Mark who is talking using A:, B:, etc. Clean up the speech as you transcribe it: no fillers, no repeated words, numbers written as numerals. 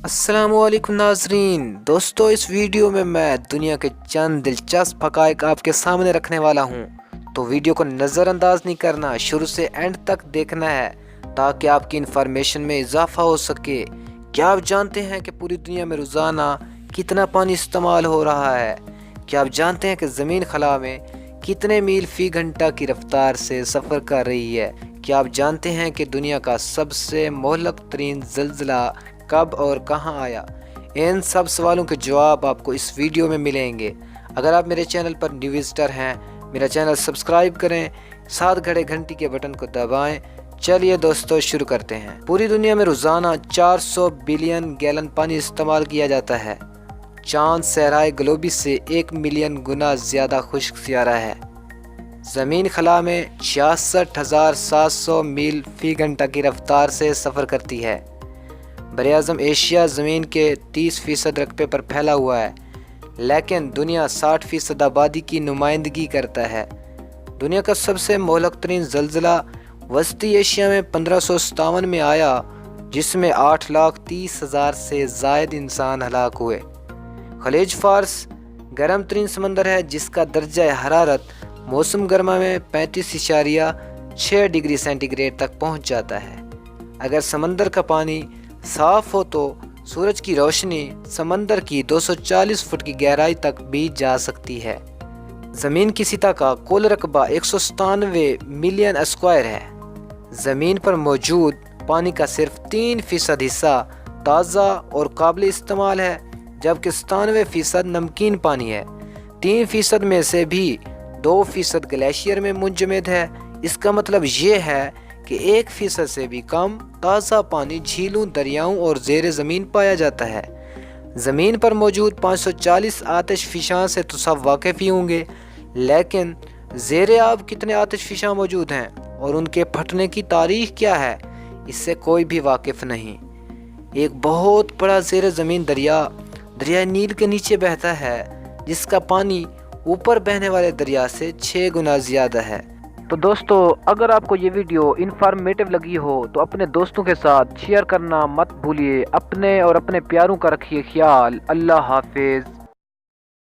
A: السلام علیکم ناظرین دوستو، اس ویڈیو میں دنیا کے چند دلچسپ حقائق آپ کے سامنے رکھنے والا ہوں، تو ویڈیو کو نظر انداز نہیں کرنا، شروع سے اینڈ تک دیکھنا ہے تاکہ آپ کی انفارمیشن میں اضافہ ہو سکے۔ کیا آپ جانتے ہیں کہ پوری دنیا میں روزانہ کتنا پانی استعمال ہو رہا ہے؟ کیا آپ جانتے ہیں کہ زمین خلا میں کتنے میل فی گھنٹہ کی رفتار سے سفر کر رہی ہے؟ کیا آپ جانتے ہیں کہ دنیا کا سب سے مہلک ترین زلزلہ کب اور کہاں آیا؟ ان سب سوالوں کے جواب آپ کو اس ویڈیو میں ملیں گے۔ اگر آپ میرے چینل پر نیو وزٹر ہیں، میرا چینل سبسکرائب کریں، ساتھ گھڑے گھنٹی کے بٹن کو دبائیں۔ چلیے دوستو شروع کرتے ہیں۔ پوری دنیا میں روزانہ 400 بلین گیلن پانی استعمال کیا جاتا ہے۔ چاند صحرائے گلوبی سے 1 ملین گنا زیادہ خشک سیارہ ہے۔ زمین خلا میں 66,700 میل فی گھنٹہ کی رفتار سے سفر کرتی ہے۔ براعظم ایشیا زمین کے 30% رقبے پر پھیلا ہوا ہے، لیکن دنیا 60% آبادی کی نمائندگی کرتا ہے۔ دنیا کا سب سے مہلک ترین زلزلہ وسطی ایشیا میں 1557 میں آیا، جس میں 8,30,000 سے زائد انسان ہلاک ہوئے۔ خلیج فارس گرم ترین سمندر ہے، جس کا درجہ حرارت موسم گرما میں 35.6 ڈگری سینٹی گریڈ تک پہنچ جاتا ہے۔ اگر سمندر کا پانی صاف ہو تو سورج کی روشنی سمندر کی 240 فٹ کی گہرائی تک بھی جا سکتی ہے۔ زمین کی سطح کا کل رقبہ 197 ملین اسکوائر ہے۔ زمین پر موجود پانی کا صرف 3% حصہ تازہ اور قابل استعمال ہے، جبکہ 97% نمکین پانی ہے۔ 3% میں سے بھی 2% گلیشیئر میں منجمد ہے۔ اس کا مطلب یہ ہے کہ 1% سے بھی کم تازہ پانی جھیلوں، دریاؤں اور زیر زمین پایا جاتا ہے۔ زمین پر موجود 540 آتش فشاں سے تو سب واقف ہی ہوں گے، لیکن زیر آب کتنے آتش فشاں موجود ہیں اور ان کے پھٹنے کی تاریخ کیا ہے، اس سے کوئی بھی واقف نہیں۔ ایک بہت بڑا زیر زمین دریائے نیل کے نیچے بہتا ہے، جس کا پانی اوپر بہنے والے دریا سے 6 گنا زیادہ ہے۔ تو دوستو، اگر آپ کو یہ ویڈیو انفارمیٹو لگی ہو تو اپنے دوستوں کے ساتھ شیئر کرنا مت بھولیے۔ اپنے اور اپنے پیاروں کا رکھیے خیال۔ اللہ حافظ۔